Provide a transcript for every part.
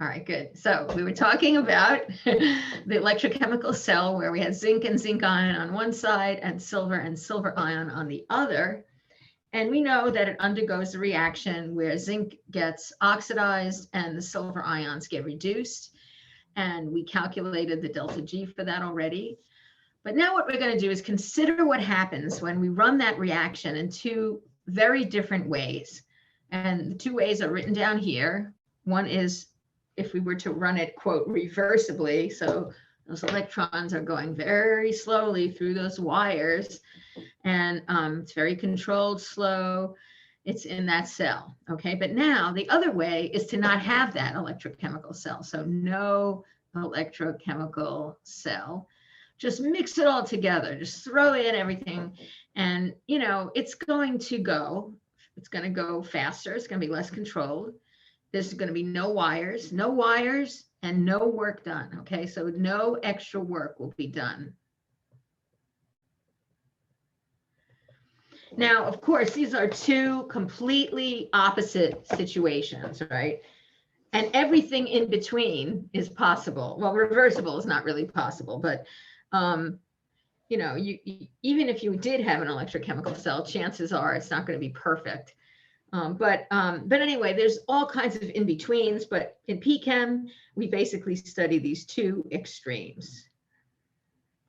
All right, good. So we were talking about the electrochemical cell where we had zinc and zinc ion on one side and silver ion on the other. And we know that it undergoes a reaction where zinc gets oxidized and the silver ions get reduced. And we calculated the delta G for that already. But now what we're going to do is consider what happens when we run that reaction in two very different ways. And the two ways are written down here. One is if we were to run it, quote, reversibly. So those electrons are going very slowly through those wires, and it's very controlled, slow. It's in that cell, okay? But now the other way is to not have that electrochemical cell. So no electrochemical cell. Just mix it all together. Just throw in everything. And, you know, it's going to go faster. It's going to be less controlled. There's going to be no wires and no work done. Okay, so no extra work will be done. Now, of course, these are two completely opposite situations, right? And everything in between is possible. Well, reversible is not really possible, but you know, even if you did have an electrochemical cell, chances are it's not going to be perfect. But anyway, there's all kinds of in-betweens, but in PChem, we basically study these two extremes.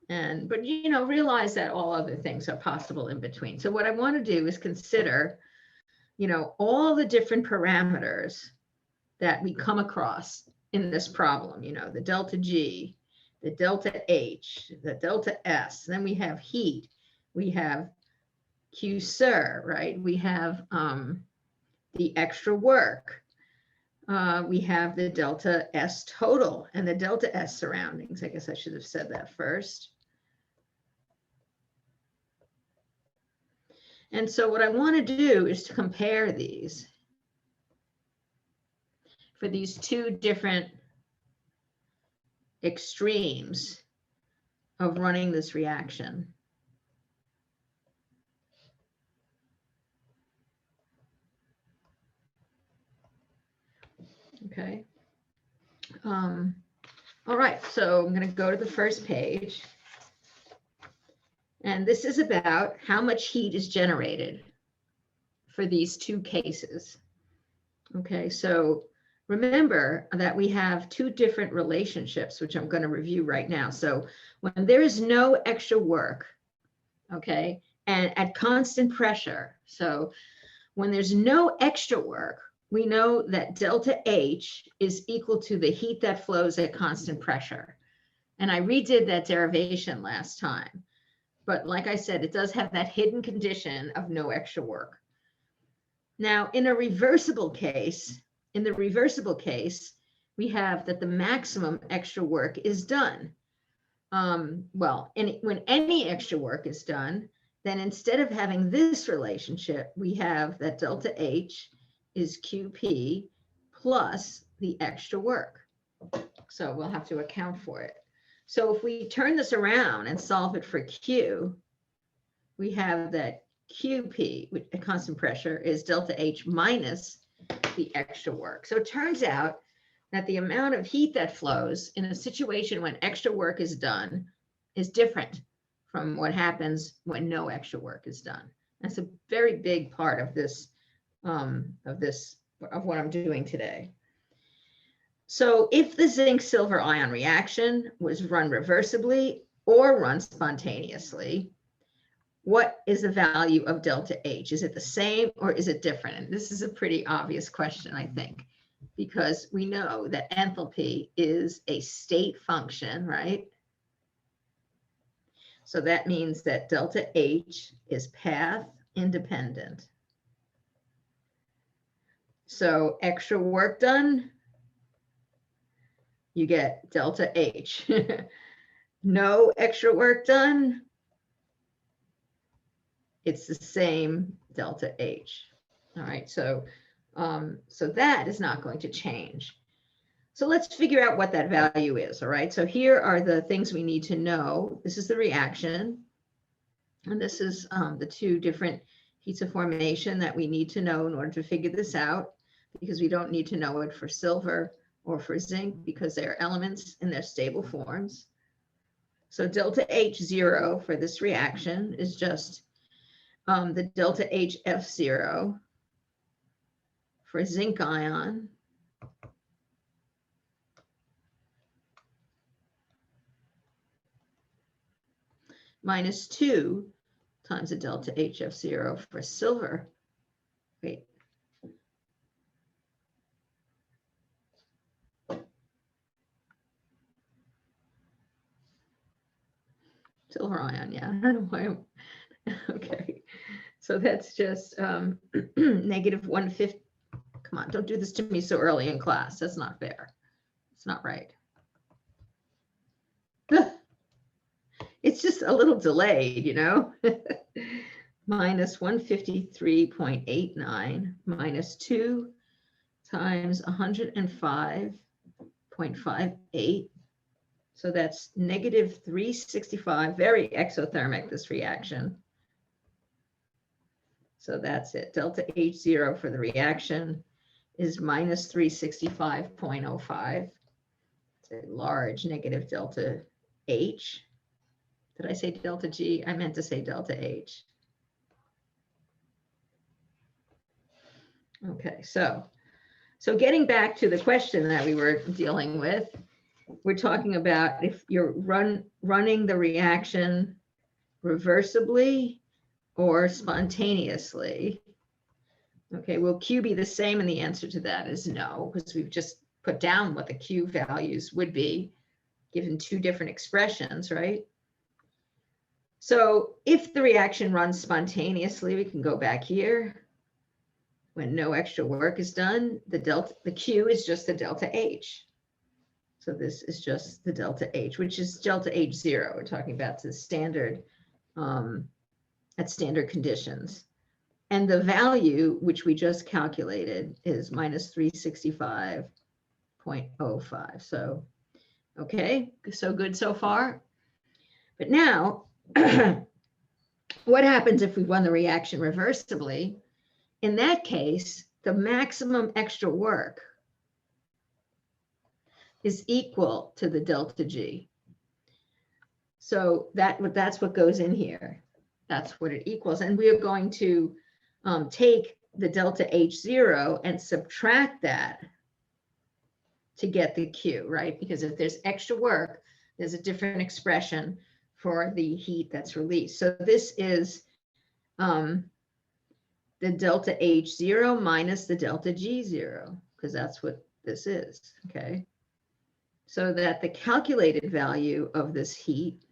But, you know, realize that all other things are possible in between. So what I want to do is consider, you know, all the different parameters that we come across in this problem, you know, the delta G, the delta H, the delta S, then we have heat, we have Q Sir, right? We have the extra work. We have the delta S total and the delta S surroundings. I guess I should have said that first. And so what I want to do is to compare these for these two different extremes of running this reaction. Okay. All right, so I'm going to go to the first page. And this is about how much heat is generated for these two cases. Okay, so remember that we have two different relationships, which I'm going to review right now. So when there is no extra work, okay, and at constant pressure, so when there's no extra work, we know that delta H is equal to the heat that flows at constant pressure. And I redid that derivation last time. But like I said, it does have that hidden condition of no extra work. Now, in the reversible case, we have that the maximum extra work is done. When any extra work is done, then instead of having this relationship, we have that delta H is QP plus the extra work. So we'll have to account for it. So if we turn this around and solve it for Q, we have that QP, which at constant pressure, is delta H minus the extra work. So it turns out that the amount of heat that flows in a situation when extra work is done is different from what happens when no extra work is done. That's a very big part of this, of what I'm doing today. So if the zinc silver ion reaction was run reversibly or run spontaneously, what is the value of delta H? Is it the same or is it different? And this is a pretty obvious question, I think, because we know that enthalpy is a state function, right? So that means that delta H is path independent. So extra work done, you get delta H. No extra work done, it's the same delta H. All right, so that is not going to change. So let's figure out what that value is. All right, so here are the things we need to know. This is the reaction, and this is the two different heats of formation that we need to know in order to figure this out, because we don't need to know it for silver or for zinc because they are elements in their stable forms. So delta H0 for this reaction is just the delta HF0 for zinc ion minus 2 times the delta HF0 for silver. Wait. Silver ion, yeah. I don't know why. Okay. So that's just negative 150. Come on, don't do this to me so early in class. That's not fair. It's not right. It's just a little delayed, you know. Minus 153.89 minus 2 times 105.58. So that's negative 365, very exothermic, this reaction. So that's it. Delta H0 for the reaction is minus 365.05. It's a large negative delta H. Did I say delta G? I meant to say delta H. Okay, so getting back to the question that we were dealing with, we're talking about if you're running the reaction reversibly or spontaneously. Okay, will Q be the same? And the answer to that is no, because we've just put down what the Q values would be given two different expressions, right? So if the reaction runs spontaneously, we can go back here. When no extra work is done, the Q is just the delta H. So this is just the delta H, which is delta H0. We're talking about the standard, at standard conditions. And the value, which we just calculated, is minus 365.05. So, okay, so good so far. But now, what happens if we run the reaction reversibly? In that case, the maximum extra work is equal to the delta G. So that's what goes in here. That's what it equals. And we are going to take the delta H0 and subtract that to get the Q, right? Because if there's extra work, there's a different expression for the heat that's released. So this is the delta H0 minus the delta G0, because that's what this is, okay? So that the calculated value of this heat,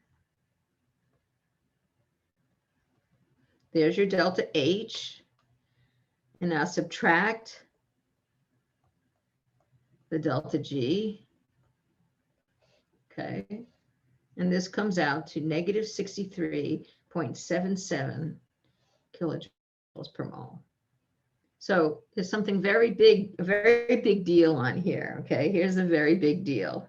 there's your delta H, and now subtract the delta G, okay? And this comes out to negative 63.77 kilojoules per mole. So there's something very big, a very big deal on here, okay? Here's a very big deal.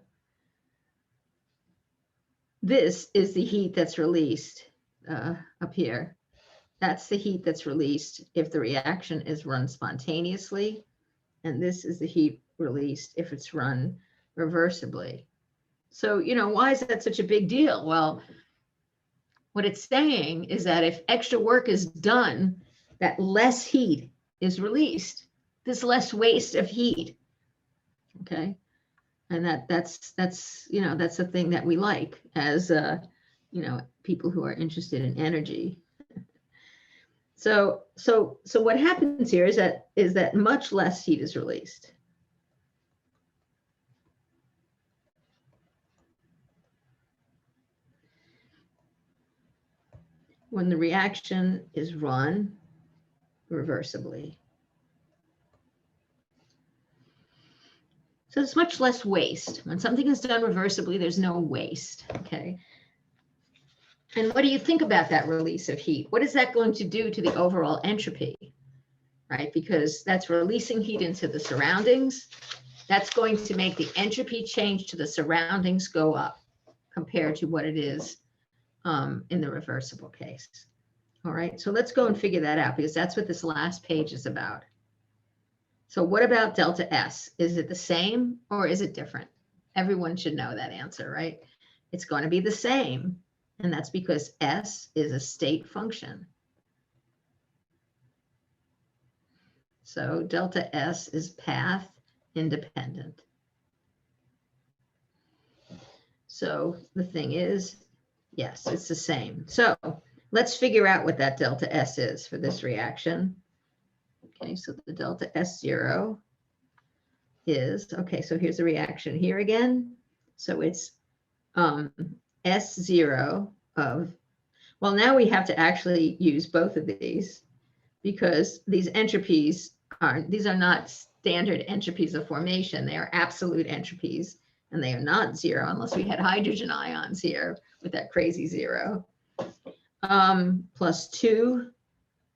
This is the heat that's released up here. That's the heat that's released if the reaction is run spontaneously. And this is the heat released if it's run reversibly. So, you know, why is that such a big deal? Well, what it's saying is that if extra work is done, that less heat is released. There's less waste of heat. Okay. And that's you know, that's the thing that we like as you know, people who are interested in energy. So what happens here is that much less heat is released. When the reaction is run reversibly. So there's much less waste. When something is done reversibly, there's no waste, okay? And what do you think about that release of heat? What is that going to do to the overall entropy, right? Because that's releasing heat into the surroundings. That's going to make the entropy change to the surroundings go up compared to what it is in the reversible case. All right, so let's go and figure that out because that's what this last page is about. So what about delta S? Is it the same or is it different? Everyone should know that answer, right? It's going to be the same. And that's because S is a state function. So delta S is path independent. So the thing is, yes, it's the same. So let's figure out what that delta S is for this reaction. Okay, so the delta S0 is, okay, so here's the reaction here again. So it's S0 of, well, now we have to actually use both of these because these entropies these are not standard entropies of formation. They are absolute entropies, and they are not zero unless we had hydrogen ions here with that crazy zero. Plus 2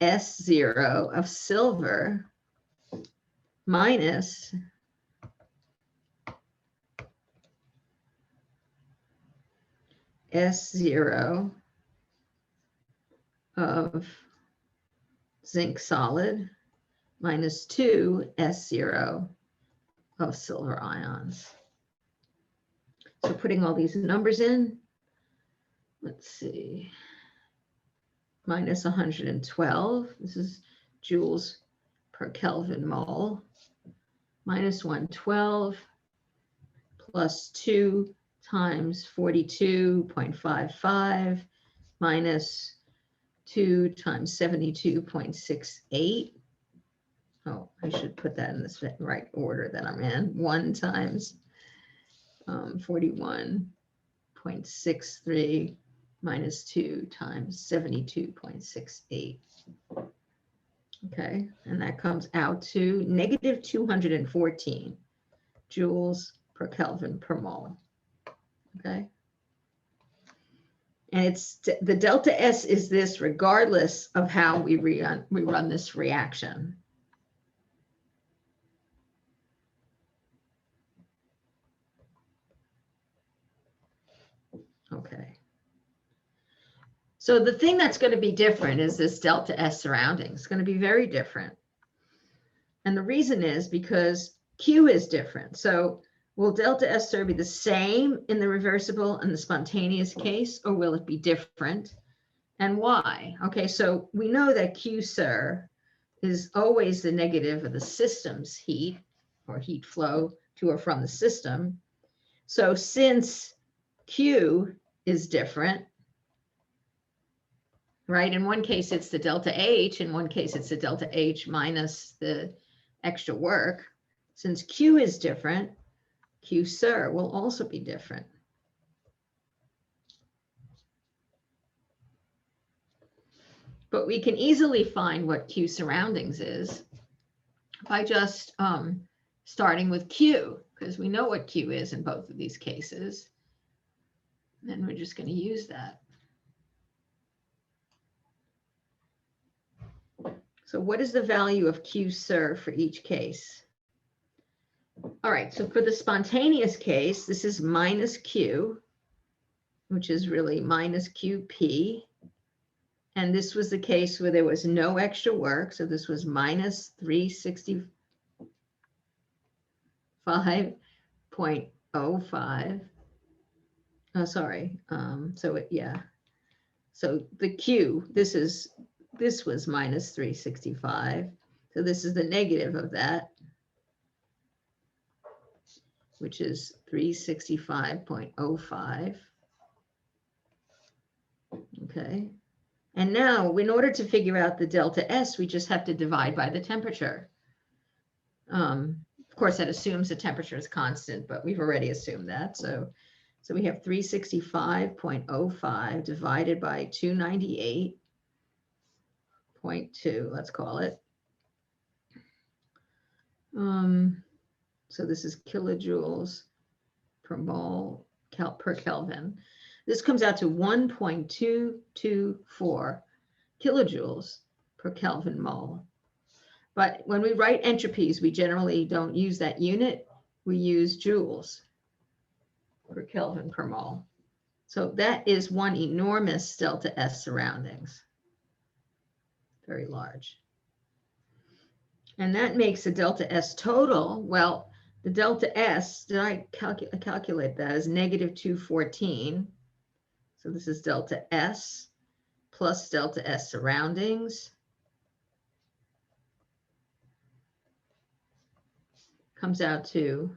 S0 of silver minus S0 of zinc solid minus 2 S0 of silver ions. So putting all these numbers in, let's see, minus 112, this is joules per Kelvin mole, minus 112 plus 2 times 42.55 minus 2 times 72.68. Oh, I should put that in this right order that I'm in. 1 times 41.63 minus 2 times 72.68. Okay, and that comes out to negative 214 joules per Kelvin per mole. Okay. And it's the delta S is this regardless of how we run this reaction. Okay. So the thing that's going to be different is this delta S surrounding. It's going to be very different. And the reason is because Q is different. So will delta S sir be the same in the reversible and the spontaneous case, or will it be different? And why? Okay, so we know that Q sir is always the negative of the system's heat or heat flow to or from the system. So since Q is different, right? In one case, it's the delta H. In one case, it's the delta H minus the extra work. Since Q is different, Q sir will also be different. But we can easily find what Q surroundings is by just starting with Q, because we know what Q is in both of these cases. And we're just going to use that. So what is the value of Q sir for each case? All right, so for the spontaneous case, this is minus Q, which is really minus QP. And this was the case where there was no extra work. So this was minus 365.05. Oh, sorry. So the Q, this was minus 365. So this is the negative of that, which is 365.05. Okay. And now, in order to figure out the delta S, we just have to divide by the temperature. Of course, that assumes the temperature is constant, but we've already assumed that. So we have 365.05 divided by 298.2, let's call it. So this is kilojoules per mole per Kelvin. This comes out to 1.224 kilojoules per Kelvin mole. But when we write entropies, we generally don't use that unit. We use joules per Kelvin per mole. So that is one enormous delta S surroundings. Very large. And that makes the delta S total. Well, the delta S, did I calculate that as negative 214? So this is delta S plus delta S surroundings. Comes out to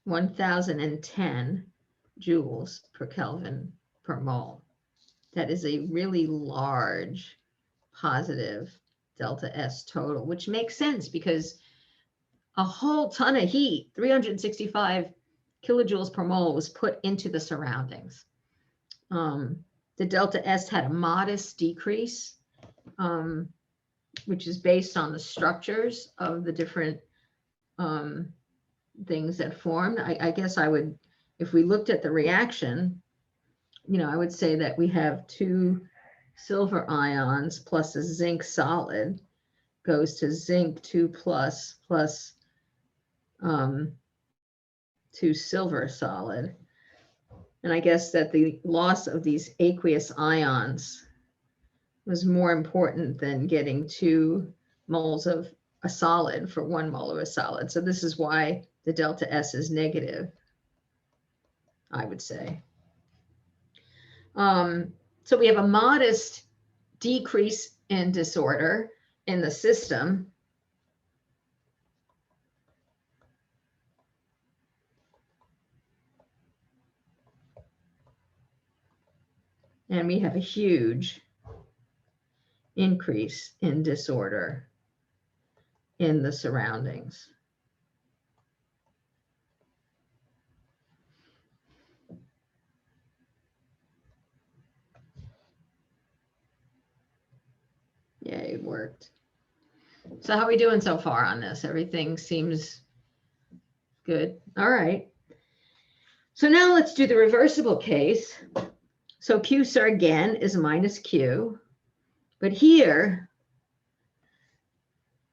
1010 joules per Kelvin per mole. That is a really large positive delta S total, which makes sense because a whole ton of heat, 365 kilojoules per mole, was put into the surroundings. The delta S had a modest decrease, which is based on the structures of the different things that formed. I guess I would, if we looked at the reaction, I would say that we have 2 silver ions plus a zinc solid goes to zinc 2 plus 2 silver solid. And I guess that the loss of these aqueous ions was more important than getting 2 moles of a solid for 1 mole of a solid. So this is why the delta S is negative, I would say. So we have a modest decrease in disorder in the system. And we have a huge increase in disorder in the surroundings. Yeah, it worked. So how are we doing so far on this? Everything seems good. All right. So now let's do the reversible case. So Q sir again is minus Q, but here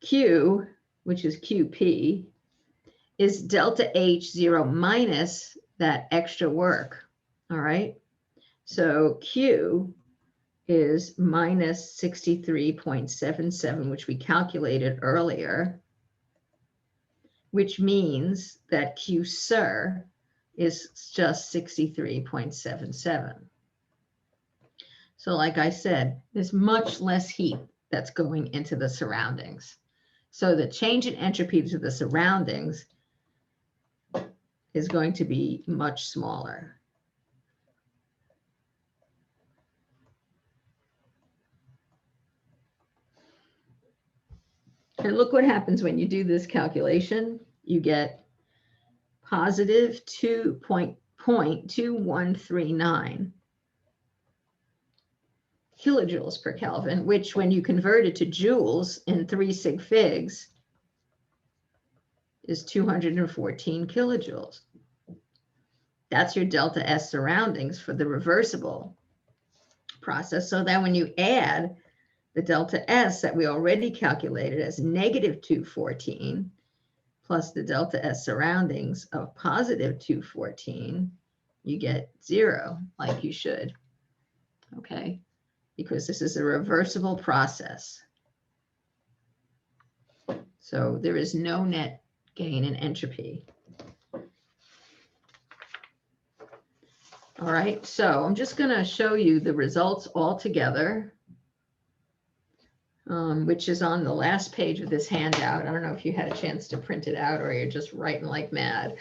Q, which is QP, is delta H0 minus that extra work. All right. So Q is minus 63.77, which we calculated earlier, which means that Q sir is just 63.77. So like I said, there's much less heat that's going into the surroundings. So the change in entropy to the surroundings is going to be much smaller. And look what happens when you do this calculation. You get positive 2.2139 kilojoules per Kelvin, which when you convert it to joules in 3 sig figs is 214 kilojoules. That's your delta S surroundings for the reversible process. So then when you add the delta S that we already calculated as negative 214 plus the delta S surroundings of positive 214, you get 0, like you should, okay? Because this is a reversible process. So there is no net gain in entropy. All right, so I'm just going to show you the results all together, which is on the last page of this handout. I don't know if you had a chance to print it out or you're just writing like mad.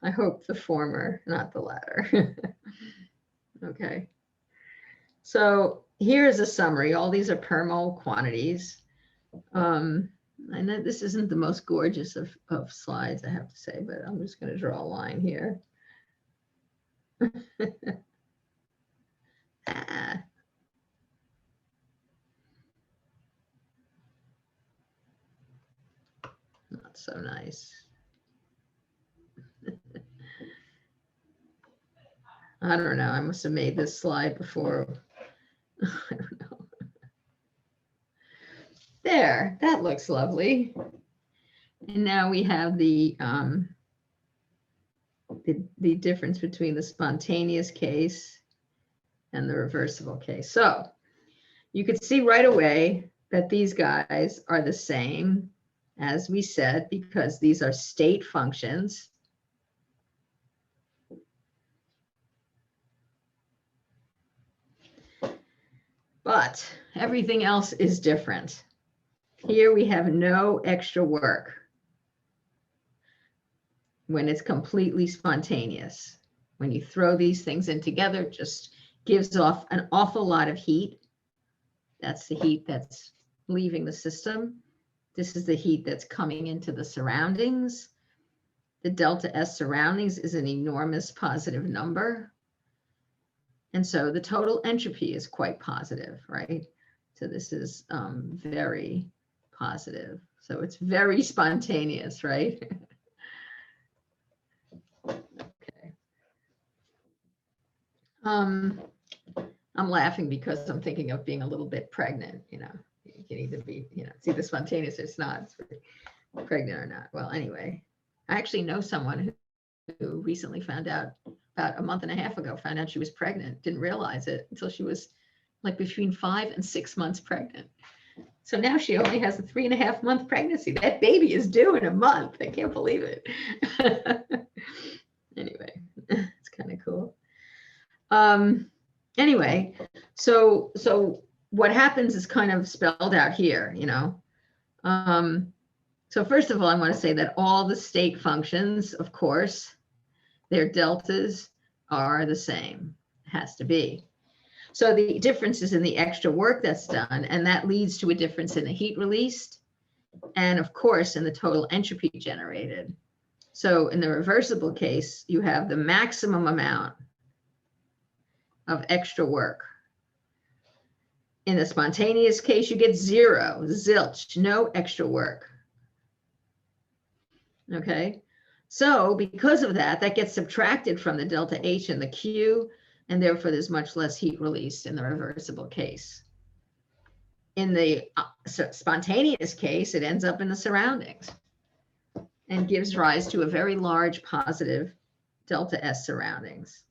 I hope the former, not the latter. Okay. So here's a summary. All these are per mole quantities. I know this isn't the most gorgeous of slides, I have to say, but I'm just going to draw a line here. Ah. Not so nice. I don't know. I must have made this slide before. I don't know. There, that looks lovely. And now we have the difference between the spontaneous case and the reversible case. So you could see right away that these guys are the same, as we said, because these are state functions. But everything else is different. Here we have no extra work when it's completely spontaneous. When you throw these things in together, it just gives off an awful lot of heat. That's the heat that's leaving the system. This is the heat that's coming into the surroundings. The delta S surroundings is an enormous positive number. And so the total entropy is quite positive, right? So this is very positive. So it's very spontaneous, right? Okay. I'm laughing because I'm thinking of being a little bit pregnant, you know. You can either be, you know, it's either spontaneous or it's not, it's pregnant or not. Well, anyway, I actually know someone who recently found out, about a month and a half ago, found out she was pregnant, didn't realize it until she was like between 5 and 6 months pregnant. So now she only has a 3.5-month pregnancy. That baby is due in a month. I can't believe it. Anyway, it's kind of cool. Anyway, so what happens is kind of spelled out here, you know. So first of all, I want to say that all the state functions, of course, their deltas are the same. It has to be. So the difference is in the extra work that's done, and that leads to a difference in the heat released, and of course in the total entropy generated. So in the reversible case, you have the maximum amount of extra work. In the spontaneous case, you get 0, zilch, no extra work. Okay, so because of that, that gets subtracted from the delta H and the Q, and therefore there's much less heat released in the reversible case. In the spontaneous case, it ends up in the surroundings and gives rise to a very large positive delta S surroundings,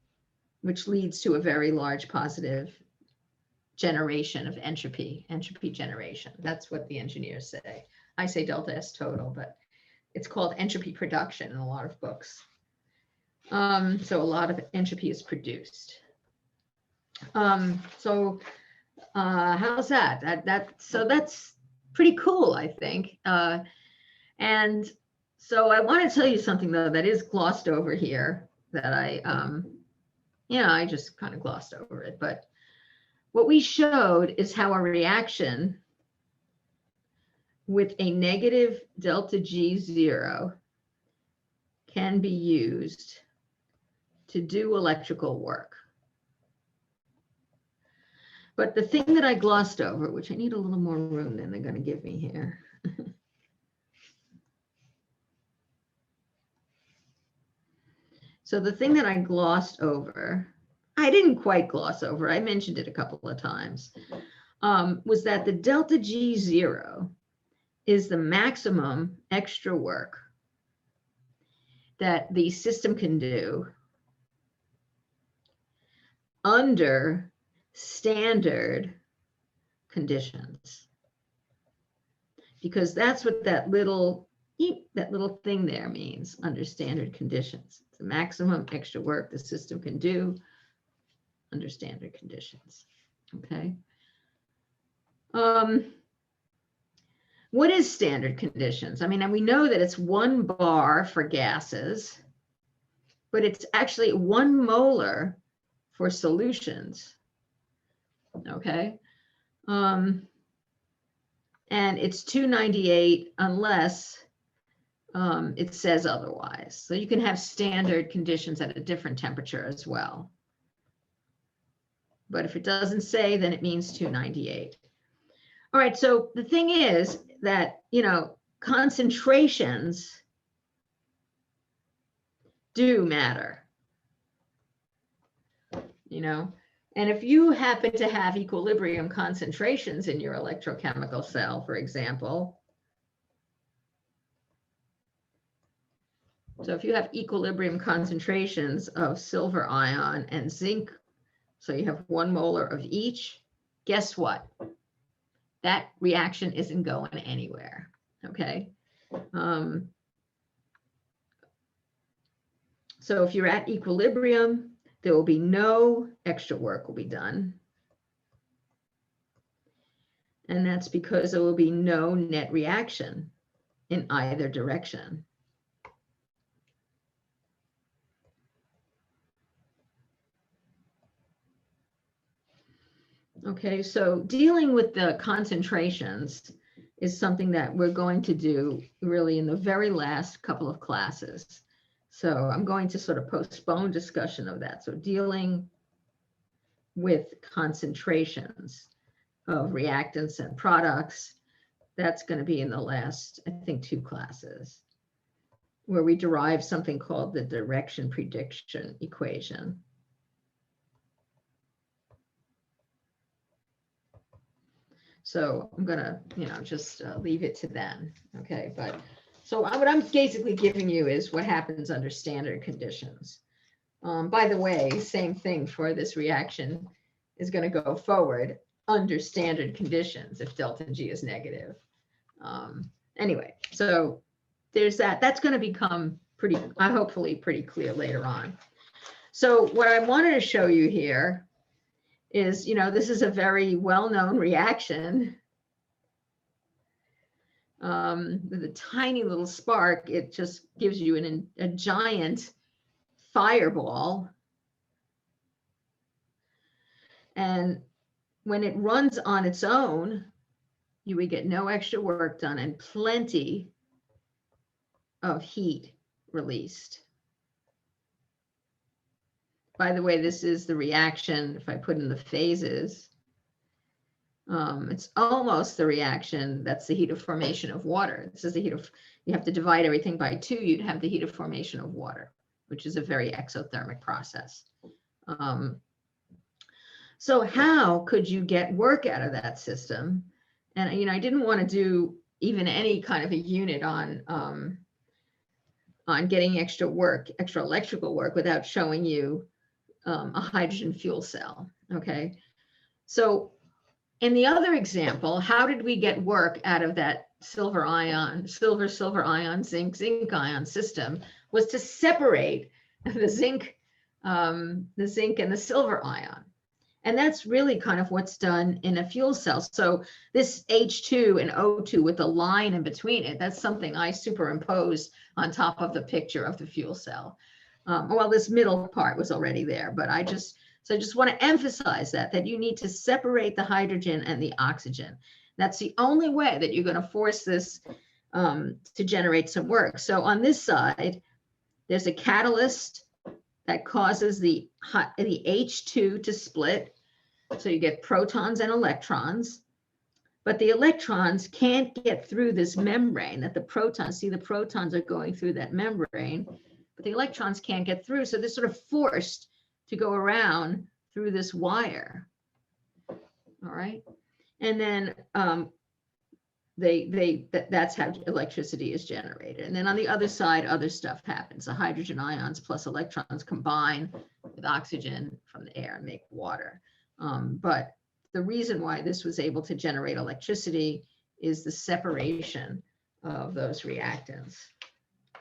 which leads to a very large positive generation of entropy generation. That's what the engineers say. I say delta S total, but it's called entropy production in a lot of books. So a lot of entropy is produced. How's that? So that's pretty cool, I think. And so I want to tell you something though that is glossed over here that I just kind of glossed over it. But what we showed is how a reaction with a negative delta G0 can be used to do electrical work. But the thing that I glossed over, which I need a little more room than they're going to give me here. So the thing that I glossed over, I didn't quite gloss over, I mentioned it a couple of times, was that the delta G0 is the maximum extra work that the system can do under standard conditions, because that's what that little thing there means, under standard conditions. It's the maximum extra work the system can do under standard conditions. Okay. What is standard conditions? I mean, and we know that it's 1 bar for gases, but it's actually 1 molar for solutions. Okay. And it's 298 unless it says otherwise. So you can have standard conditions at a different temperature as well. But if it doesn't say, then it means 298. All right, so the thing is that, you know, concentrations do matter, you know. And if you happen to have equilibrium concentrations in your electrochemical cell, for example, so if you have equilibrium concentrations of silver ion and zinc, so you have 1 molar of each, guess what? that reaction isn't going anywhere, okay? So if you're at equilibrium, there will be no extra work will be done. And that's because there will be no net reaction in either direction. Okay, so dealing with the concentrations is something that we're going to do really in the very last couple of classes. So I'm going to sort of postpone discussion of that. So dealing with concentrations of reactants and products, that's going to be in the last, I think, 2 classes, where we derive something called the direction prediction equation. So I'm going to, just leave it to then. Okay, but so what I'm basically giving you is what happens under standard conditions. By the way, same thing for this reaction is going to go forward under standard conditions if delta G is negative. Anyway, so there's that. That's going to become pretty, hopefully pretty clear later on. So what I wanted to show you here is, this is a very well-known reaction. With a tiny little spark, it just gives you a giant fireball. And when it runs on its own, you would get no extra work done and plenty of heat released. By the way, this is the reaction, if I put in the phases, it's almost the reaction, that's the heat of formation of water. This is the heat of, you have to divide everything by 2, you'd have the heat of formation of water, which is a very exothermic process. So how could you get work out of that system? And, I didn't want to do even any kind of a unit on getting extra electrical work without showing you a hydrogen fuel cell, okay? So in the other example, how did we get work out of that silver ion, silver ion, zinc ion system was to separate the zinc and the silver ion. And that's really kind of what's done in a fuel cell. So this H2 and O2 with the line in between it, that's something I superimposed on top of the picture of the fuel cell. Well, this middle part was already there, but I just want to emphasize that you need to separate the hydrogen and the oxygen. That's the only way that you're going to force this to generate some work. So on this side, there's a catalyst that causes the H2 to split. So you get protons and electrons, but the electrons can't get through this membrane that the protons are going through that membrane, but the electrons can't get through. So they're sort of forced to go around through this wire. All right. And then that's how electricity is generated. And then on the other side, other stuff happens. The hydrogen ions plus electrons combine with oxygen from the air and make water. But the reason why this was able to generate electricity is the separation of those reactants.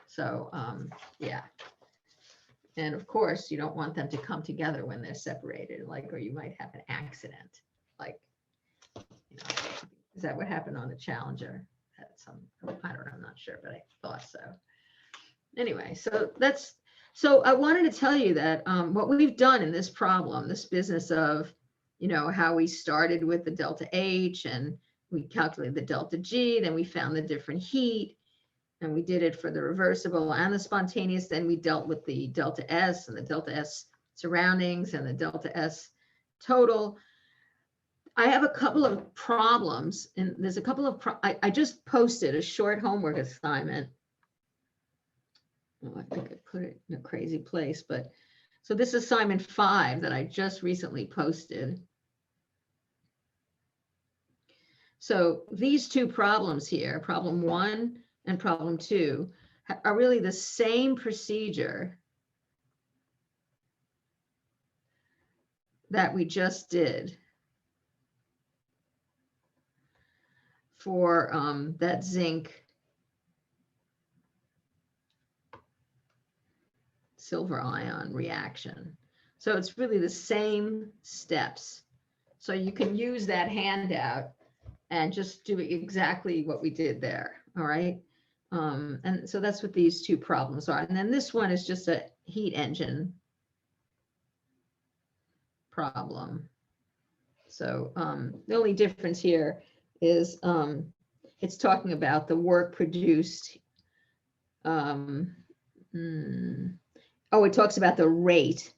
So yeah. And of course, you don't want them to come together when they're separated, or you might have an accident. Is that what happened on the Challenger? I don't know, I'm not sure, but I thought so. Anyway, so I wanted to tell you that what we've done in this problem, this business of, how we started with the delta H and we calculated the delta G, then we found the different heat, and we did it for the reversible and the spontaneous. Then we dealt with the delta S and the delta S surroundings and the delta S total. I have a couple of problems, and there's a couple of, I just posted a short homework assignment. Oh, I think I put it in a crazy place, but so this is assignment 5 that I just recently posted. So these 2 problems here, problem 1 and problem 2, are really the same procedure that we just did. for that zinc silver ion reaction. So it's really the same steps. So you can use that handout and just do exactly what we did there. All right. And so that's what these two problems are. And then this one is just a heat engine problem. So the only difference here is it's talking about the work produced. Oh, it talks about the rate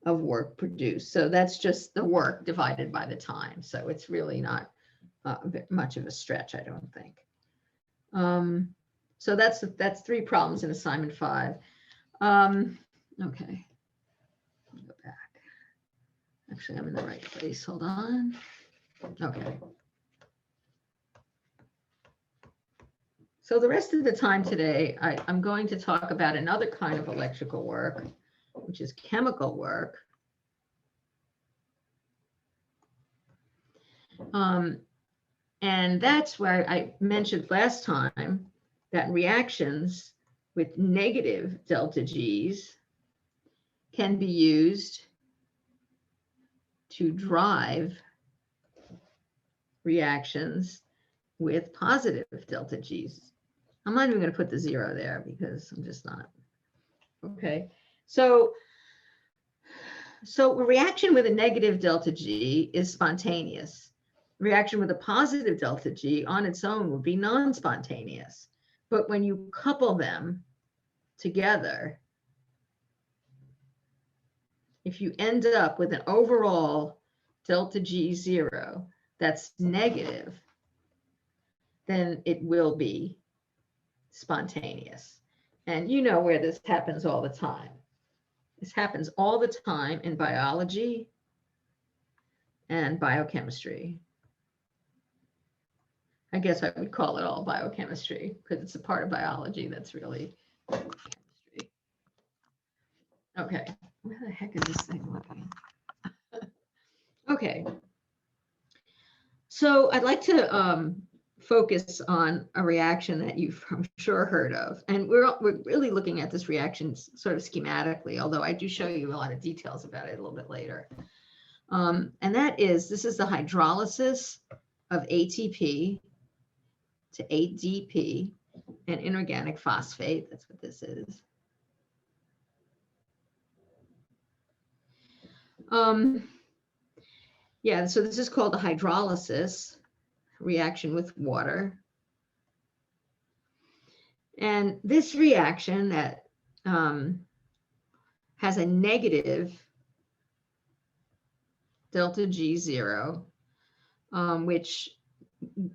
of work produced. So that's just the work divided by the time. So it's really not much of a stretch, I don't think. So that's 3 problems in assignment 5. Okay, go back. Actually, I'm in the right place. Hold on. Okay. So the rest of the time today, I'm going to talk about another kind of electrical work, which is chemical work. And that's where I mentioned last time that reactions with negative delta Gs can be used to drive reactions with positive delta Gs. I'm not even going to put the 0 there because I'm just not. Okay, so a reaction with a negative delta G is spontaneous. Reaction with a positive delta G on its own would be non-spontaneous. But when you couple them together, if you end up with an overall delta G 0 that's negative, then it will be spontaneous. And you know where this happens all the time. This happens all the time in biology and biochemistry. I guess I would call it all biochemistry because it's a part of biology that's really chemistry. Okay, where the heck is this thing looking? Okay, so I'd like to focus on a reaction that you've, I'm sure, heard of. And we're really looking at this reaction sort of schematically, although I do show you a lot of details about it a little bit later. And that is, this is the hydrolysis of ATP to ADP and inorganic phosphate. That's what this is. Yeah, so this is called a hydrolysis reaction with water. And this reaction that has a negative delta G 0, which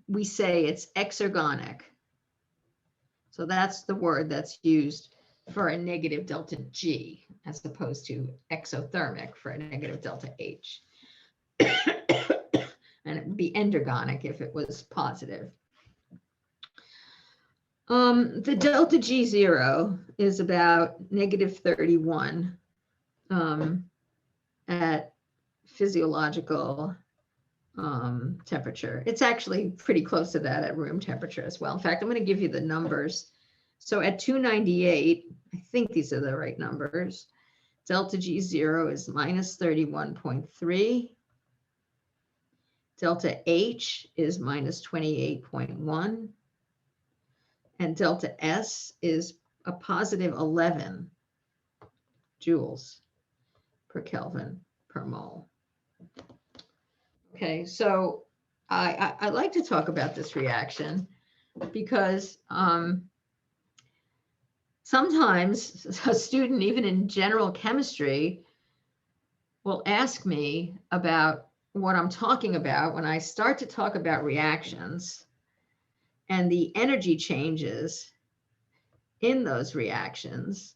we say it's exergonic. So that's the word that's used for a negative delta G as opposed to exothermic for a negative delta H. And it would be endergonic if it was positive. The delta G 0 is about negative 31 at physiological temperature. It's actually pretty close to that at room temperature as well. In fact, I'm going to give you the numbers. So at 298, I think these are the right numbers. Delta G 0 is minus 31.3. Delta H is minus 28.1. And delta S is a positive 11 joules per Kelvin per mole. Okay, so I like to talk about this reaction because sometimes a student, even in general chemistry, will ask me about what I'm talking about when I start to talk about reactions and the energy changes in those reactions.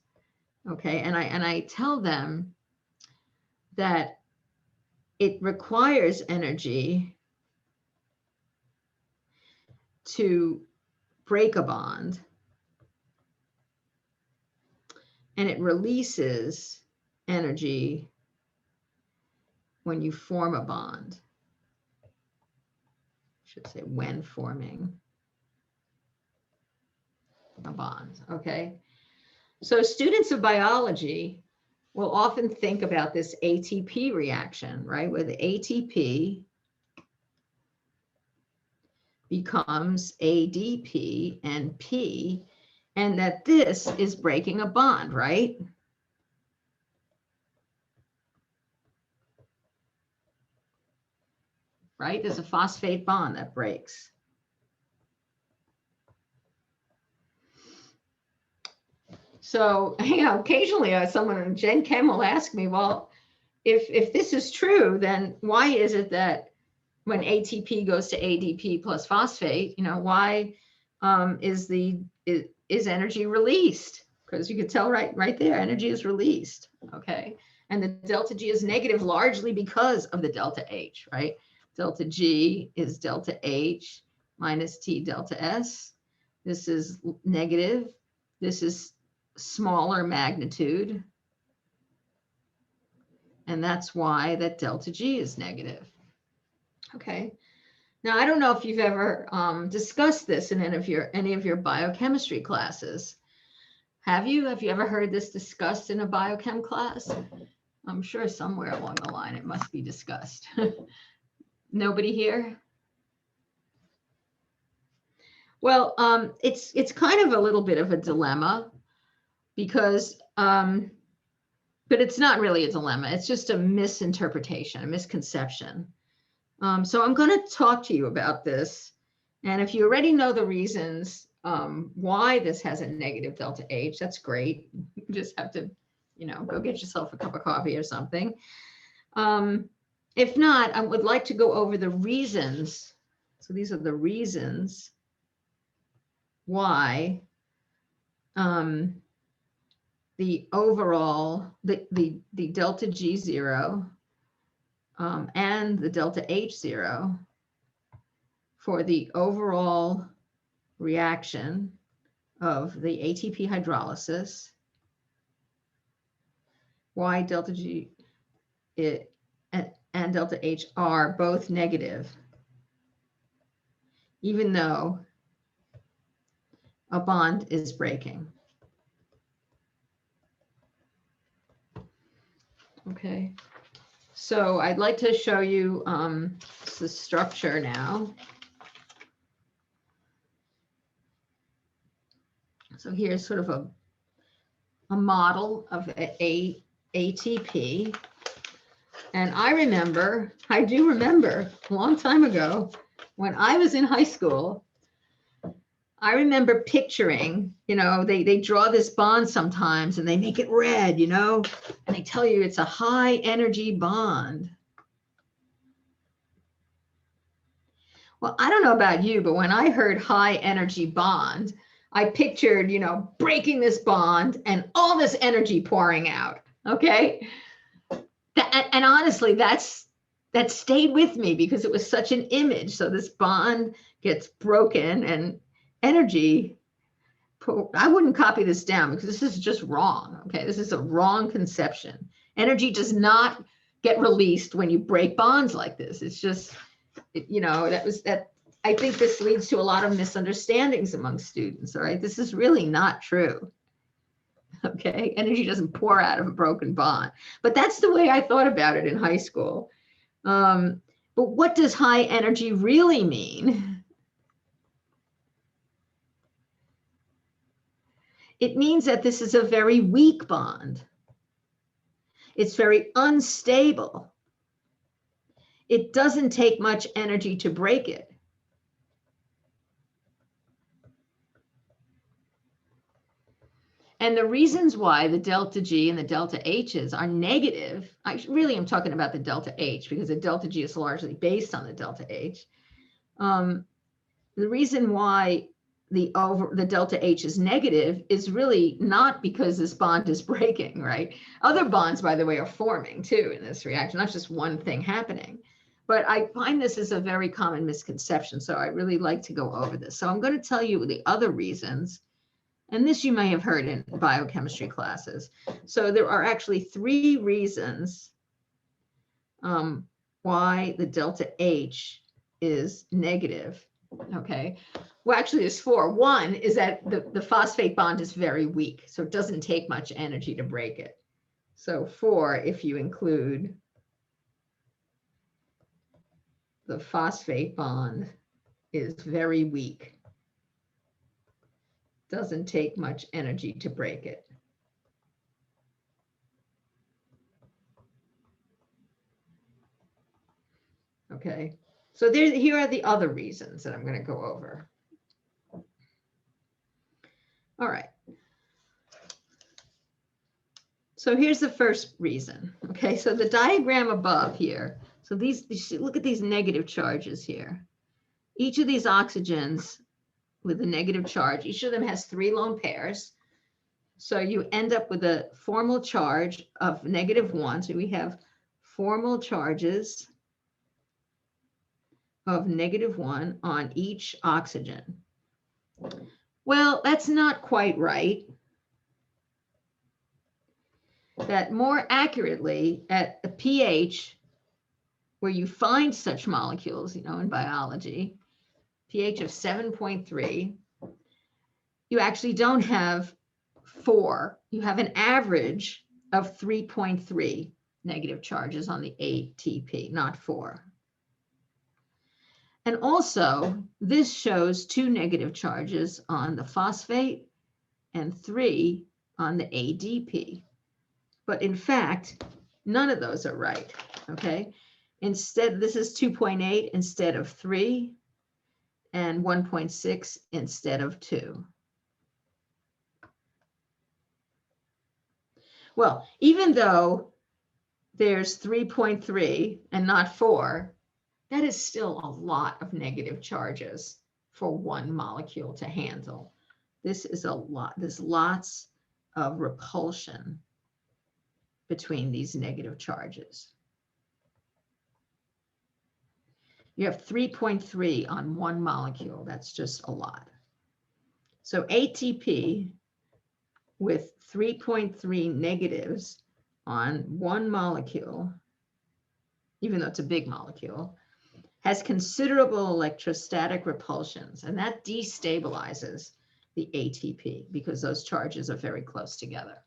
Okay, and I tell them that it requires energy to break a bond, and it releases energy when you form a bond. I should say when forming. a bond, okay? So students of biology will often think about this ATP reaction, right? Where the ATP becomes ADP and P, and that this is breaking a bond, right? Right? There's a phosphate bond that breaks. So, occasionally someone, Jen Chem, will ask me, well, if this is true, then why is it that when ATP goes to ADP plus phosphate, why is energy released? Because you can tell right there, energy is released, okay? And the delta G is negative largely because of the delta H, right? Delta G is delta H minus T delta S. This is negative. This is smaller magnitude. And that's why that delta G is negative. Okay. Now, I don't know if you've ever discussed this in any of your biochemistry classes. Have you? Have you ever heard this discussed in a biochem class? I'm sure somewhere along the line it must be discussed. Nobody here? Well, it's kind of a little bit of a dilemma because, but it's not really a dilemma. It's just a misinterpretation, a misconception. So I'm going to talk to you about this. And if you already know the reasons why this has a negative delta H, that's great. You just have to, go get yourself a cup of coffee or something. If not, I would like to go over the reasons. So these are the reasons why the overall, the delta G0 and the delta H0 for the overall reaction of the ATP hydrolysis, why delta G and delta H are both negative, even though a bond is breaking. Okay. So I'd like to show you the structure now. So here's sort of a model of ATP. And I do remember a long time ago when I was in high school, I remember picturing, they draw this bond sometimes and they make it red, and they tell you it's a high energy bond. Well, I don't know about you, but when I heard high energy bond, I pictured, breaking this bond and all this energy pouring out. Okay. And honestly, that stayed with me because it was such an image. So this bond gets broken and energy, I wouldn't copy this down because this is just wrong. Okay. This is a wrong conception. Energy does not get released when you break bonds like this. It's just, I think this leads to a lot of misunderstandings among students. All right. This is really not true. Okay. Energy doesn't pour out of a broken bond, but that's the way I thought about it in high school. But what does high energy really mean? It means that this is a very weak bond. It's very unstable. It doesn't take much energy to break it. And the reasons why the delta G and the delta H's are negative, I really am talking about the delta H because the delta G is largely based on the delta H. The reason why the delta H is negative is really not because this bond is breaking, right? Other bonds, by the way, are forming too in this reaction, not just one thing happening. But I find this is a very common misconception, so I really like to go over this. So I'm going to tell you the other reasons, and this you may have heard in biochemistry classes. So there are actually 3 reasons why the delta H is negative Okay. Well, actually, there's four. One is that the phosphate bond is very weak, so it doesn't take much energy to break it. So 4, if you include the phosphate bond, is very weak. Doesn't take much energy to break it. Okay, so here are the other reasons that I'm going to go over. All right. So here's the first reason. Okay, so the diagram above here. So look at these negative charges here. Each of these oxygens with a negative charge, each of them has 3 lone pairs. So you end up with a formal charge of -1. So we have formal charges of -1 on each oxygen. Well, that's not quite right. That more accurately, at a pH where you find such molecules, in biology, pH of 7.3, you actually don't have 4. You have an average of 3.3 negative charges on the ATP, not 4. And also, this shows 2 negative charges on the phosphate and 3 on the ADP. But in fact, none of those are right, okay? Instead, this is 2.8 instead of 3 and 1.6 instead of 2. Well, even though there's 3.3 and not 4, that is still a lot of negative charges for one molecule to handle. This is a lot. There's lots of repulsion between these negative charges. You have 3.3 on one molecule. That's just a lot. So ATP with 3.3 negatives on one molecule, even though it's a big molecule, has considerable electrostatic repulsions, and that destabilizes the ATP because those charges are very close together.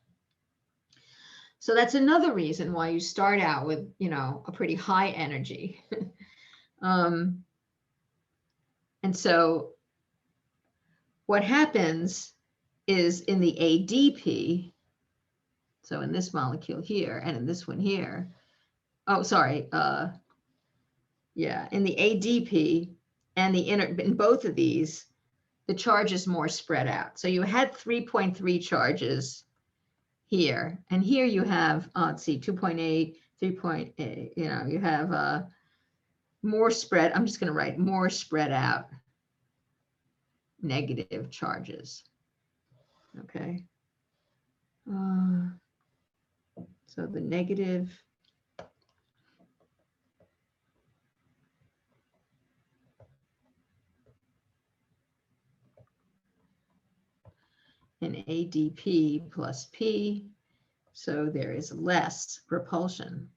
So that's another reason why you start out with, a pretty high energy. And so what happens is in the ADP, so in this molecule here and in this one here, in the ADP and in both of these, the charge is more spread out. So you had 3.3 charges here, and here you have, let's see, 2.8, 3.8, you have more spread. I'm just going to write more spread out negative charges. Okay. So the negative in ADP plus P, so there is less repulsion.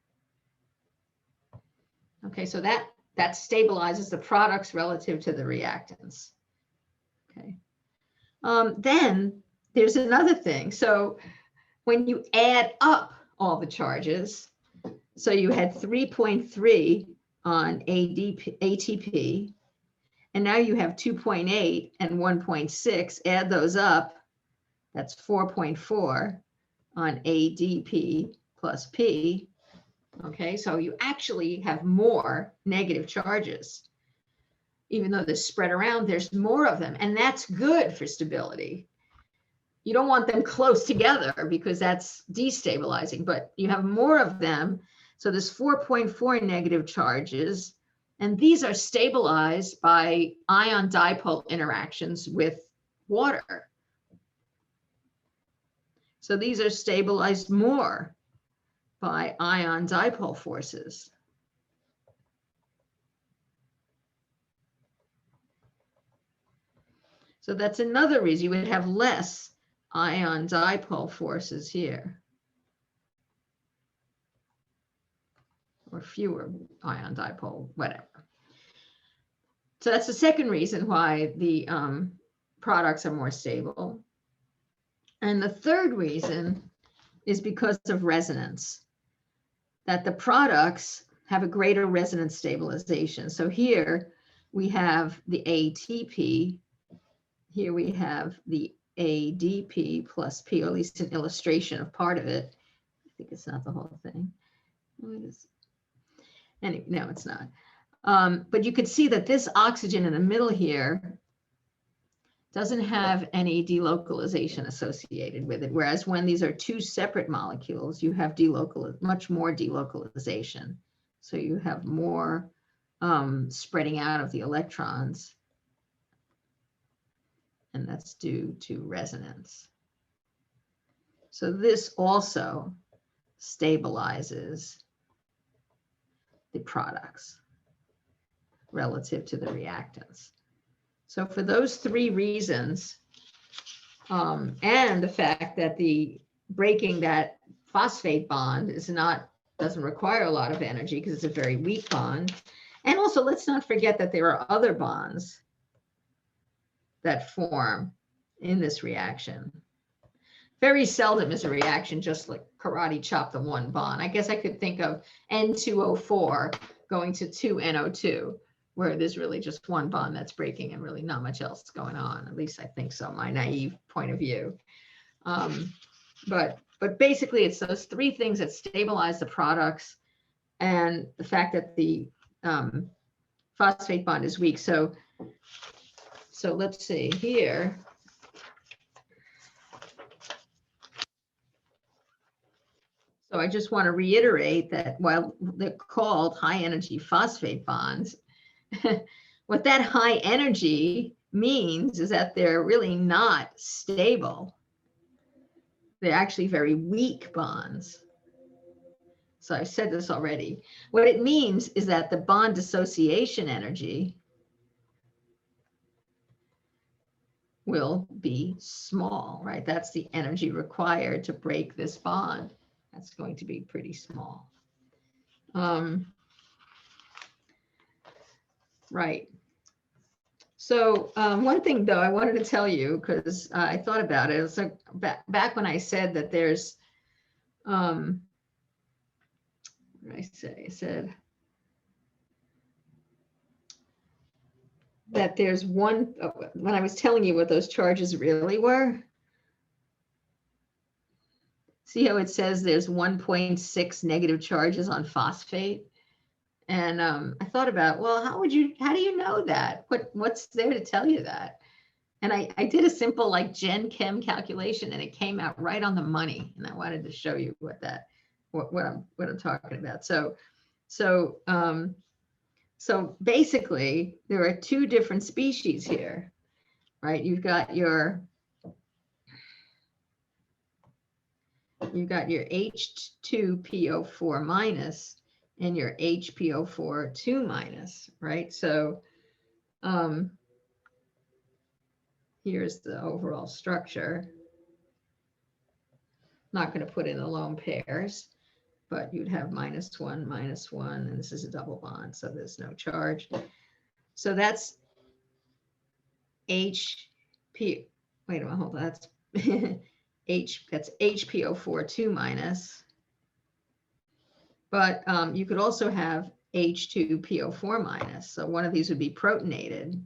Okay, so that stabilizes the products relative to the reactants. Okay. Then there's another thing. So when you add up all the charges, so you had 3.3 on ATP, and now you have 2.8 and 1.6, add those up, that's 4.4 on ADP plus P. Okay, so you actually have more negative charges. Even though they're spread around, there's more of them, and that's good for stability. You don't want them close together because that's destabilizing, but you have more of them. So there's 4.4 negative charges, and these are stabilized by ion dipole interactions with water. So these are stabilized more by ion dipole forces. So that's another reason you would have less ion dipole forces here, or fewer ion dipole, whatever. So that's the second reason why the products are more stable. And the third reason is because of resonance, that the products have a greater resonance stabilization. So here we have the ATP, here we have the ADP plus P, or at least an illustration of part of it. I think it's not the whole thing. Anyway, no, it's not. But you could see that this oxygen in the middle here doesn't have any delocalization associated with it. Whereas when these are two separate molecules, you have much more delocalization. So you have more spreading out of the electrons. And that's due to resonance. So this also stabilizes the products relative to the reactants. So for those three reasons, and the fact that the breaking that phosphate bond doesn't require a lot of energy because it's a very weak bond. And also, let's not forget that there are other bonds that form in this reaction. Very seldom is a reaction just like karate chop the one bond. I guess I could think of N2O4 going to 2NO2, where there's really just one bond that's breaking and really not much else going on. At least I think so, my naive point of view. But basically it's those three things that stabilize the products and the fact that the phosphate bond is weak. So let's see here. So I just want to reiterate that while they're called high energy phosphate bonds, what that high energy means is that they're really not stable. They're actually very weak bonds. So I've said this already. What it means is that the bond dissociation energy will be small, right? That's the energy required to break this bond. That's going to be pretty small. Right. So one thing, though, I wanted to tell you, because I thought about it. It's like back when I said that there's, what did I say? I said that there's one, when I was telling you what those charges really were. See how it says there's 1.6 negative charges on phosphate? And I thought about, well, how do you know that? What's there to tell you that? And I did a simple like Gen Chem calculation, and it came out right on the money. And I wanted to show you what I'm talking about. So basically, there are two different species here, right? You've got your H2PO4 minus and your HPO4 2 minus, right? So here's the overall structure. Not going to put in the lone pairs, but you'd have -1, -1, and this is a double bond, so there's no charge. So that's HP, wait a minute, hold on, that's that's HPO4 2 minus. But you could also have H2PO4 minus. So one of these would be protonated,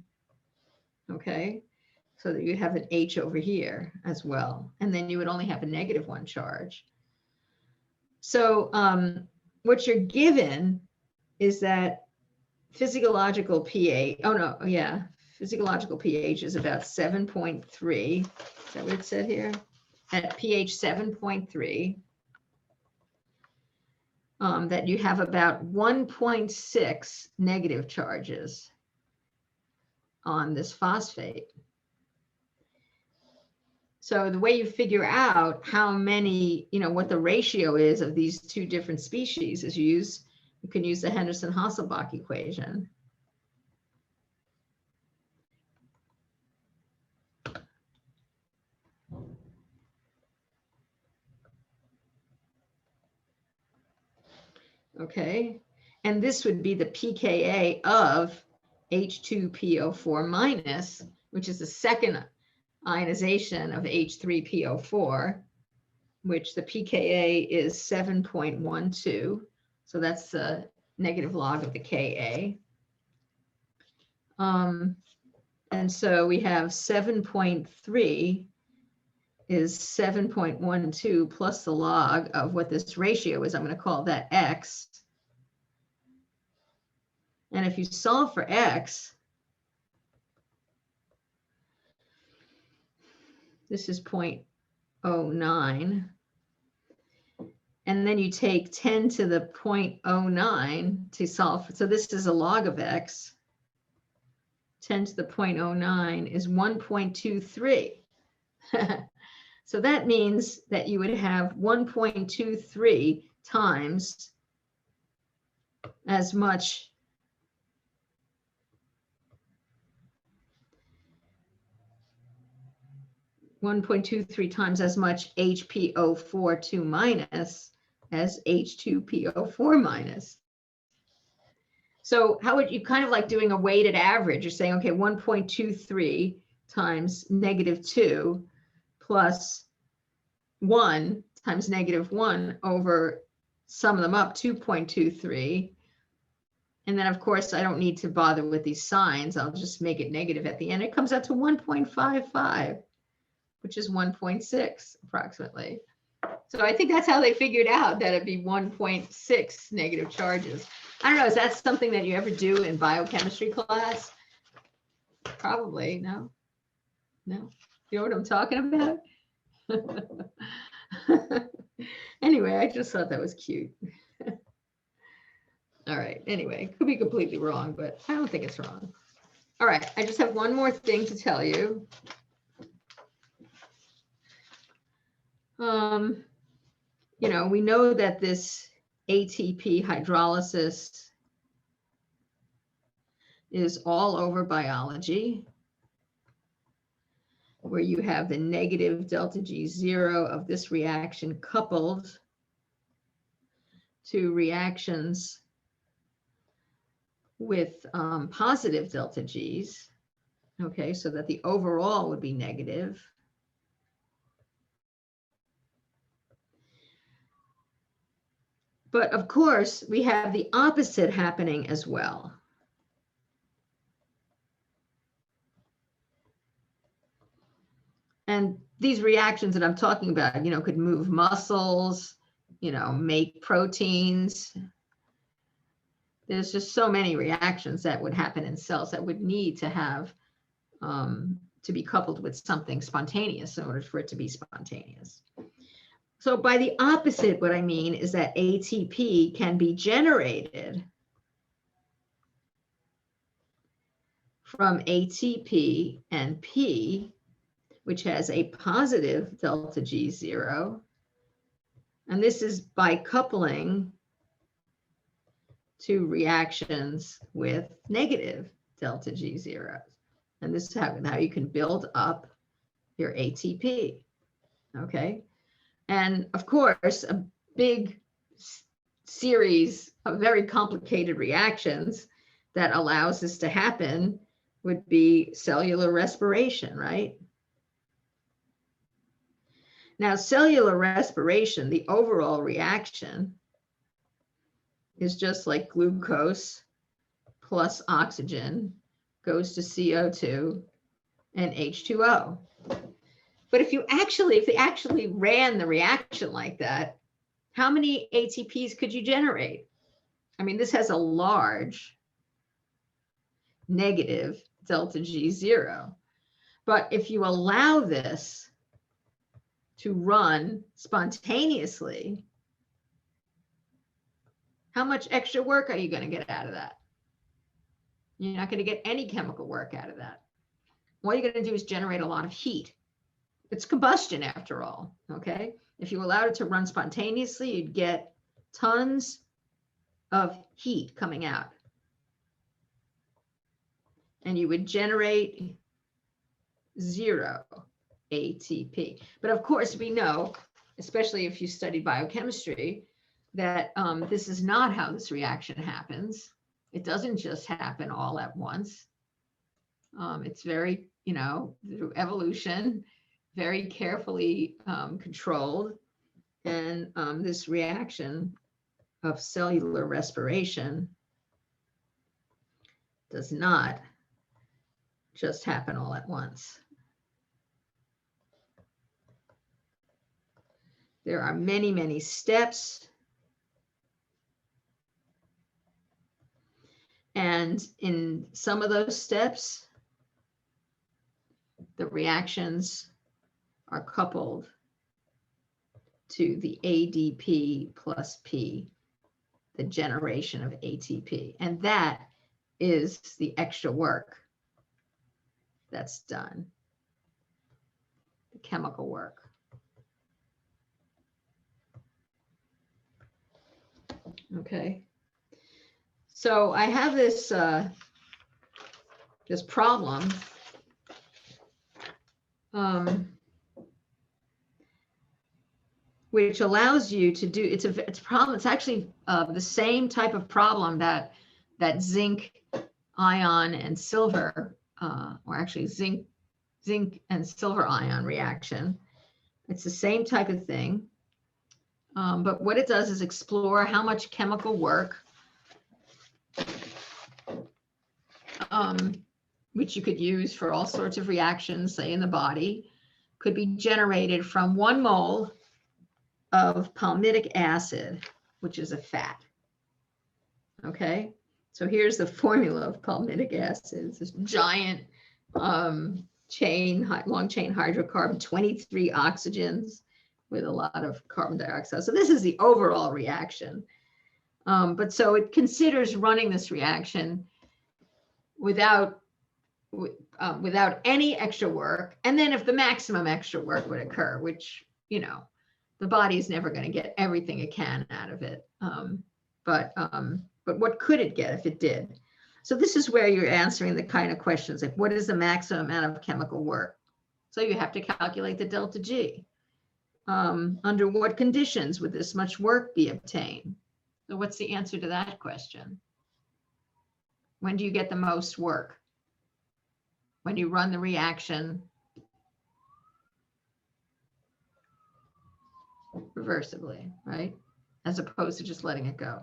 okay? So that you have an H over here as well. And then you would only have a -1 charge. So what you're given is that physiological pH, physiological pH is about 7.3. Is that what it said here? At pH 7.3. That you have about 1.6 negative charges on this phosphate. So the way you figure out how many, what the ratio is of these two different species is you can use the Henderson-Hasselbach equation. Okay, and this would be the pKa of H2PO4 minus, which is the second ionization of H3PO4, which the pKa is 7.12. So that's the negative log of the Ka. And so we have 7.3 is 7.12 plus the log of what this ratio is. I'm going to call that X. And if you solve for X, this is 0.09. And then you take 10 to the 0.09 to solve. So this is a log of X. 10 to the 0.09 is 1.23. So that means that you would have 1.23 times as much HPO4 minus as H2PO4 minus. So how would you kind of like doing a weighted average? You're saying, okay, 1.23 times -2 plus 1 times -1 over, sum them up, 2.23. And then, of course, I don't need to bother with these signs. I'll just make it negative at the end. It comes out to 1.55, which is 1.6 approximately. So I think that's how they figured out that it'd be 1.6 negative charges. I don't know, is that something that you ever do in biochemistry class? Probably, no? No? You know what I'm talking about? Anyway, I just thought that was cute. All right, anyway, could be completely wrong, but I don't think it's wrong. All right, I just have one more thing to tell you. You know, we know that this ATP hydrolysis is all over biology, where you have the negative delta G0 of this reaction coupled to reactions with positive delta Gs. Okay, so that the overall would be negative. But of course, we have the opposite happening as well. And these reactions that I'm talking about, you know, could move muscles, you know, make proteins. There's just so many reactions that would happen in cells that would need to have, to be coupled with something spontaneous in order for it to be spontaneous. So by the opposite, what I mean is that ATP can be generated from ATP and P, which has a positive delta G0. And this is by coupling to reactions with negative delta G0. And this is how you can build up your ATP, okay? And of course, a big series of very complicated reactions that allows this to happen would be cellular respiration, right? Now, cellular respiration, the overall reaction is just like glucose plus oxygen goes to CO2 and H2O. But if they actually ran the reaction like that, how many ATPs could you generate? I mean, this has a large negative delta G0. But if you allow this to run spontaneously, how much extra work are you going to get out of that? You're not going to get any chemical work out of that. All you're going to do is generate a lot of heat. It's combustion after all, okay? If you allowed it to run spontaneously, you'd get tons of heat coming out. And you would generate 0 ATP. But of course, we know, especially if you studied biochemistry, that this is not how this reaction happens. It doesn't just happen all at once. It's very, through evolution, very carefully controlled. And this reaction of cellular respiration does not just happen all at once. There are many, many steps. And in some of those steps, the reactions are coupled to the ADP plus P, the generation of ATP. And that is the extra work that's done, the chemical work. Okay. So I have this, this problem. Which allows you to do, it's a problem, it's actually the same type of problem that zinc ion and silver, or actually zinc and silver ion reaction. It's the same type of thing. But what it does is explore how much chemical work, which you could use for all sorts of reactions, say in the body, could be generated from 1 mole of palmitic acid, which is a fat. Okay, so here's the formula of palmitic acid. It's this giant long chain hydrocarbon, 23 oxygens with a lot of carbon dioxide. So this is the overall reaction. But so it considers running this reaction without any extra work. And then if the maximum extra work would occur, which, the body is never going to get everything it can out of it. But what could it get if it did? So this is where you're answering the kind of questions like, what is the maximum amount of chemical work? So you have to calculate the delta G. Under what conditions would this much work be obtained? So what's the answer to that question? When do you get the most work? When you run the reaction reversibly, right? As opposed to just letting it go.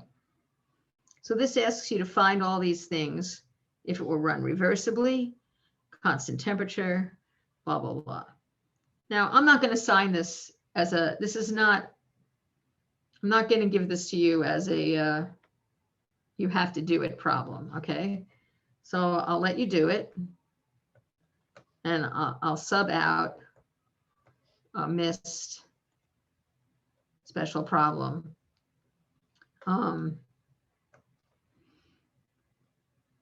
So this asks you to find all these things if it will run reversibly, constant temperature, blah, blah, blah. Now, I'm not going to assign this as I'm not going to give this to you as a, you have to do it problem, okay? So I'll let you do it. And I'll sub out a missed special problem.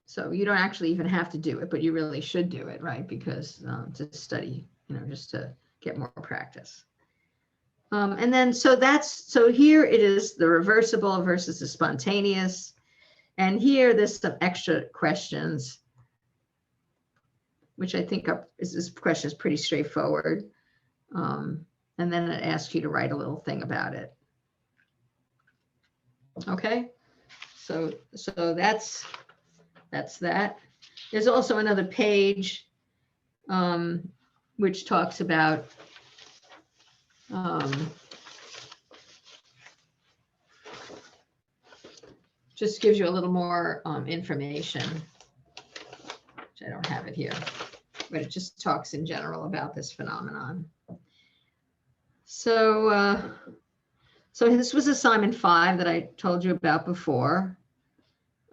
So you don't actually even have to do it, but you really should do it, right? Because to study, just to get more practice. And then, so here it is the reversible versus the spontaneous. And here there's some extra questions, which I think this question is pretty straightforward. And then it asks you to write a little thing about it. Okay, so that's that. There's also another page which talks about just gives you a little more information, which I don't have it here, but it just talks in general about this phenomenon. So, so this was assignment 5 that I told you about before.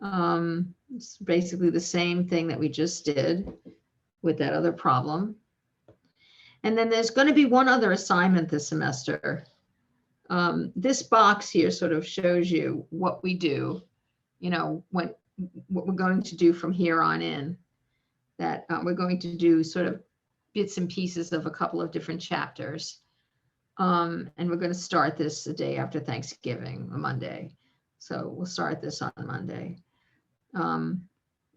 It's basically the same thing that we just did with that other problem. And then there's going to be one other assignment this semester. This box here sort of shows you what we do, what we're going to do from here on in. That we're going to do sort of bits and pieces of a couple of different chapters. And we're going to start this the day after Thanksgiving, a Monday. So we'll start this on Monday. I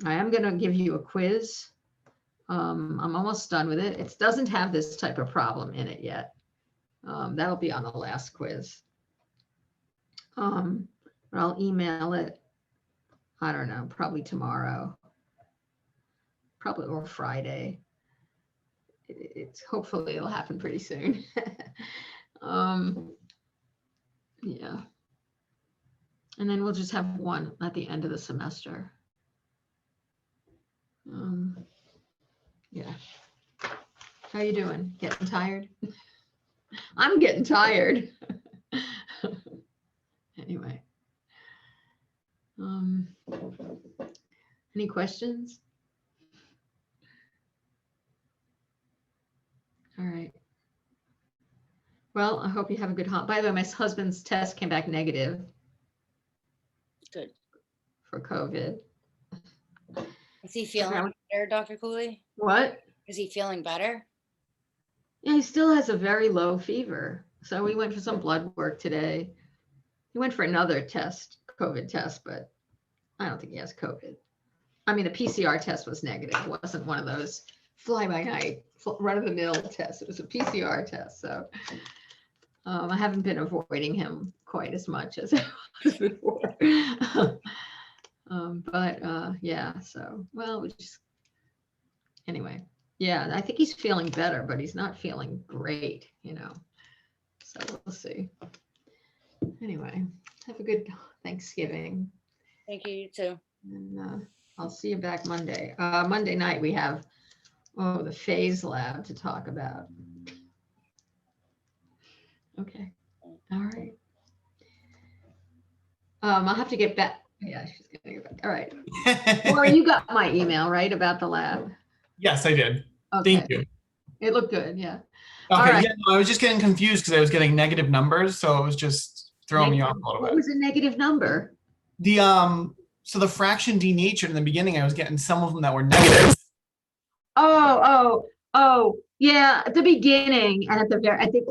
am going to give you a quiz. I'm almost done with it. It doesn't have this type of problem in it yet. That'll be on the last quiz. But I'll email it I don't know, probably tomorrow, probably or Friday. It's hopefully it'll happen pretty soon. Yeah. And then we'll just have one at the end of the semester. Yeah. How you doing? Getting tired? I'm getting tired. Anyway. Any questions? All right. Well, I hope you have a good holiday. By the way, my husband's test came back negative. Good. For COVID. Is he feeling better, Dr. Cooley? What? Is he feeling better? Yeah, he still has a very low fever. So we went for some blood work today. He went for another test, COVID test, but I don't think he has COVID. I mean, the PCR test was negative. It wasn't one of those fly-by-night, run-of-the-mill tests. It was a PCR test. So I haven't been avoiding him quite as much as I was before. Yeah, so, well, we just, anyway, yeah, I think he's feeling better, but he's not feeling great, you know, so we'll see. Anyway, have a good Thanksgiving. Thank you, you too. And I'll see you back Monday. Monday night we have, the phase lab to talk about. Okay, all right. I'll have to get back. Yeah, she's gonna get back. All right. Or you got my email, right, about the lab? Yes, I did. Okay. Thank you. It looked good, yeah. Okay, right. yeah, no, I was just getting confused because I was getting negative numbers, so it was just throwing me off a little What bit. was a negative number? So the fraction denatured in the beginning, I was getting some of them that were negative. Oh, yeah, at the beginning and at the very, I think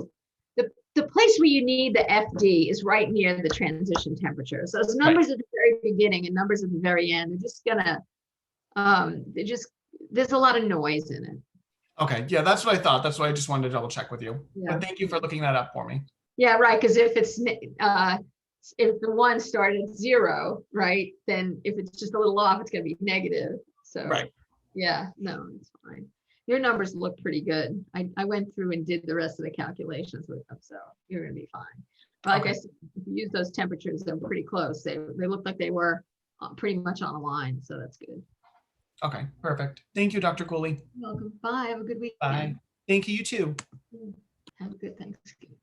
the place where you need the FD is right near the transition temperature. So those numbers at the very beginning and numbers at the very end, they're just gonna, there's a lot of noise in it. Okay, yeah, that's what I thought. That's why I just wanted to double check with you. Yeah. But thank you for looking that up for me. Yeah, right, because if the one started at 0, right, then if it's just a little off, it's gonna be negative. So Right. yeah, no, it's fine. Your numbers look pretty good. I went through and did the rest of the calculations with them, so you're gonna be fine. But like I said, if you use those temperatures, they're pretty close. They look like they were pretty much on a line, so that's good. Okay, perfect. Thank you, Dr. Cooley. You're welcome. Bye. Have a good weekend. Bye. Thank you, you too. Have a good Thanksgiving.